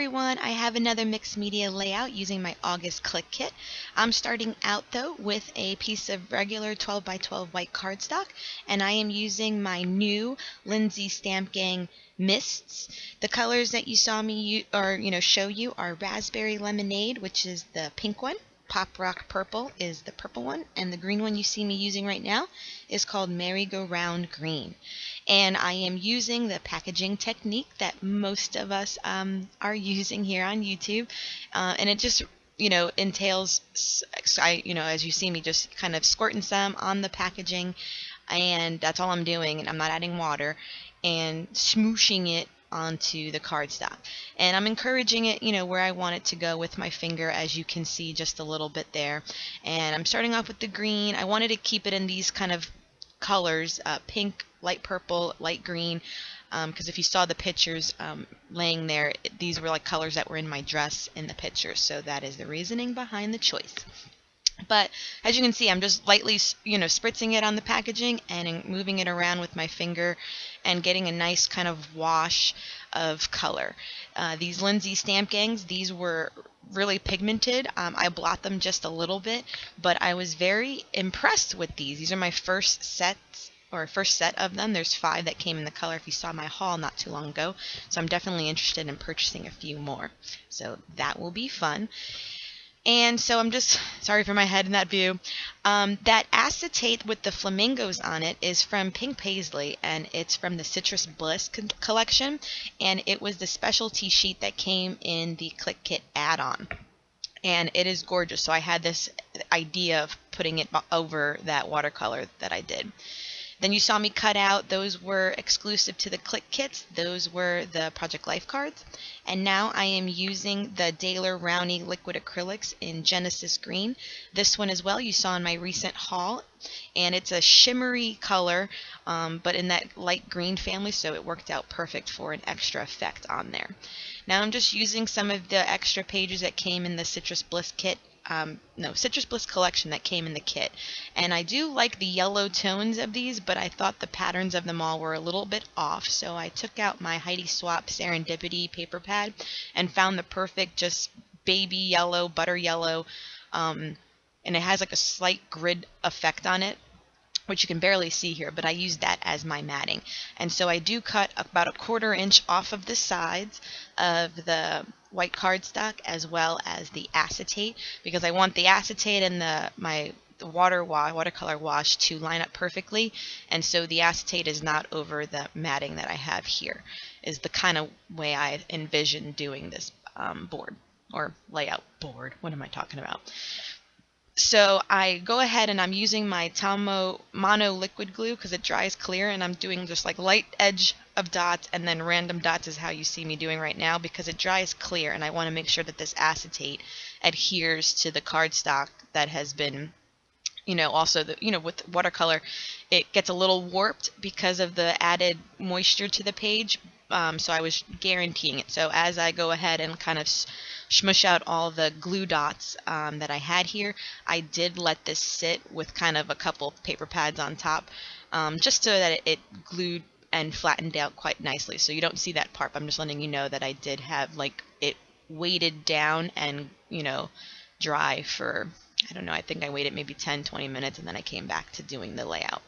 everyone, I have another mixed media layout using my August Click Kit. I'm starting out though with a piece of regular 12 by 12 white cardstock, and I am using my new Lindsay Stamp Gang mists. The colors that you saw me show you are Raspberry Lemonade, which is the pink one. Pop Rock Purple is the purple one, and the green one you see me using right now is called Merry-Go-Round Green. And I am using the packaging technique that most of us are using here on YouTube, and it just entails, as you see me just kind of squirting some on the packaging, and that's all I'm doing, and I'm not adding water, and smooshing it onto the cardstock. And I'm encouraging it, where I want it to go with my finger, as you can see just a little bit there. And I'm starting off with the green. I wanted to keep it in these kind of colors, pink, light purple, light green, because if you saw the pictures laying there, these were like colors that were in my dress in the pictures, so that is the reasoning behind the choice. But as you can see, I'm just lightly, spritzing it on the packaging and moving it around with my finger and getting a nice kind of wash of color. These Lindsay Stamp Gangs, these were really pigmented. I blot them just a little bit, but I was very impressed with these. These are my first set of them. There's 5 that came in the color if you saw my haul not too long ago. So I'm definitely interested in purchasing a few more. So that will be fun. And so I'm just, sorry for my head in that view. That acetate with the flamingos on it is from Pink Paisley, and it's from the Citrus Bliss collection, and it was the specialty sheet that came in the Click Kit add-on. And it is gorgeous, so I had this idea of putting it over that watercolor that I did. Then you saw me cut out, those were exclusive to the Click Kits, those were the Project Life cards. And now I am using the Daler Rowney liquid acrylics in Genesis Green. This one as well you saw in my recent haul, and it's a shimmery color, but in that light green family, so it worked out perfect for an extra effect on there. Now I'm just using some of the extra pages that came in the Citrus Bliss kit. Citrus Bliss collection that came in the kit. And I do like the yellow tones of these, but I thought the patterns of them all were a little bit off, so I took out my Heidi Swapp Serendipity paper pad and found the perfect just baby yellow, butter yellow, and it has like a slight grid effect on it, which you can barely see here, but I used that as my matting. And so I do cut about a 1/4 inch off of the sides of the white cardstock as well as the acetate, because I want the acetate and the watercolor wash to line up perfectly, and so the acetate is not over the matting that I have here, is the kind of way I envision doing this board, or layout board. What am I talking about? So I go ahead and I'm using my Tomo Mono liquid glue because it dries clear, and I'm doing just like light edge of dots and then random dots is how you see me doing right now, because it dries clear and I want to make sure that this acetate adheres to the cardstock that has been, also with watercolor it gets a little warped because of the added moisture to the page. So I was guaranteeing it. So as I go ahead and kind of smush out all the glue dots that I had here, I did let this sit with kind of a couple paper pads on top, just so that it glued and flattened out quite nicely. So you don't see that part, but I'm just letting you know that I did have like it weighted down and dry for, I don't know, I think I waited maybe 10-20 minutes, and then I came back to doing the layout.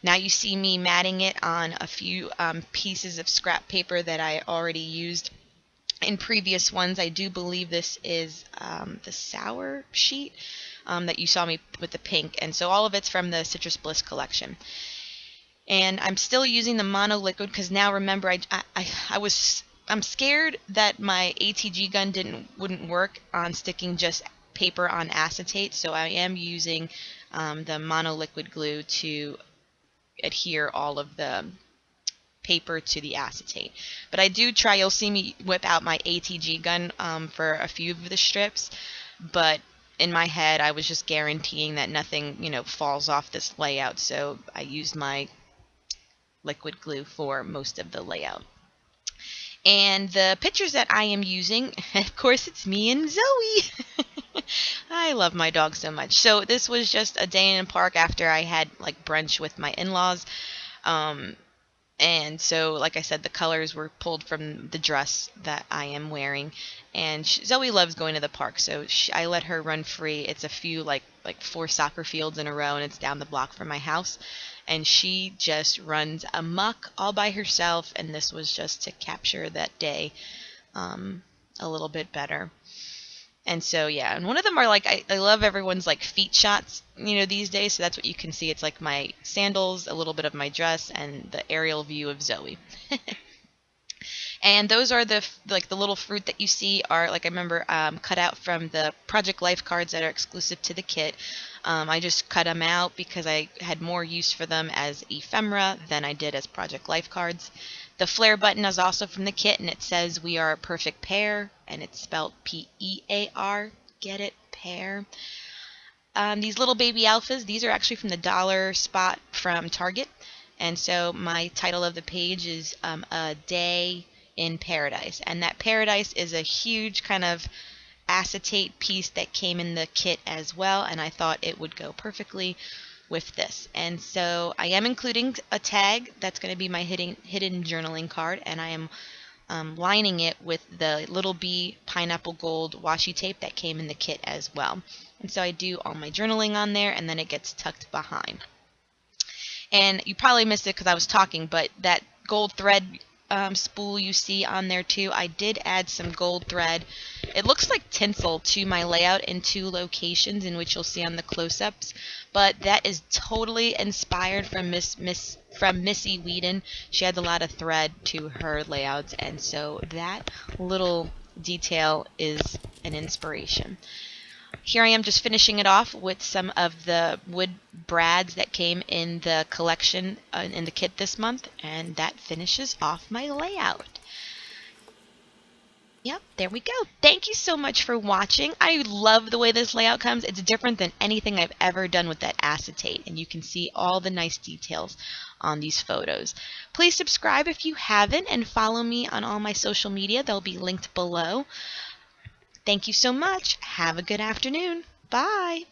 Now you see me matting it on a few pieces of scrap paper that I already used in previous ones. I do believe this is the sour sheet that you saw me with the pink, and so all of it's from the Citrus Bliss collection. And I'm still using the mono liquid because now remember I'm scared that my ATG gun wouldn't work on sticking just paper on acetate, so I am using the mono liquid glue to adhere all of the paper to the acetate. But I do try, you'll see me whip out my ATG gun for a few of the strips, but in my head I was just guaranteeing that nothing falls off this layout, so I used my liquid glue for most of the layout. And the pictures that I am using, of course, it's me and Zoe. I love my dog so much. So this was just a day in the park after I had like brunch with my in-laws. And so, like I said, the colors were pulled from the dress that I am wearing. And Zoe loves going to the park, so I let her run free. It's a few, like 4 soccer fields in a row, and it's down the block from my house. And she just runs amok all by herself. And this was just to capture that day a little bit better. And so yeah, and one of them are like I love everyone's like feet shots, these days. So that's what you can see. It's like my sandals, a little bit of my dress, and the aerial view of Zoe. And those are the little fruit that you see are like I remember cut out from the Project Life cards that are exclusive to the kit. I just cut them out because I had more use for them as ephemera than I did as Project Life cards. The flare button is also from the kit, and it says we are a perfect pair, and it's spelled Pear. Get it? Pair. These little baby alphas, these are actually from the dollar spot from Target. And so my title of the page is A Day in Paradise. And that paradise is a huge kind of acetate piece that came in the kit as well. And I thought it would go perfectly with this. And so I am including a tag that's going to be my hidden journaling card. And I am lining it with the Little Bee Pineapple Gold washi tape that came in the kit as well. And so I do all my journaling on there, and then it gets tucked behind. And you probably missed it because I was talking, but that gold thread spool you see on there too, I did add some gold thread. It looks like tinsel to my layout in 2 locations, in which you'll see on the close-ups, but that is totally inspired from Missy Whedon. She had a lot of thread to her layouts, and so that little detail is an inspiration. Here I am just finishing it off with some of the wood brads that came in the collection in the kit this month, and that finishes off my layout. Yep, there we go. Thank you so much for watching. I love the way this layout comes. It's different than anything I've ever done with that acetate, and you can see all the nice details on these photos. Please subscribe if you haven't, and follow me on all my social media. They'll be linked below. Thank you so much. Have a good afternoon. Bye.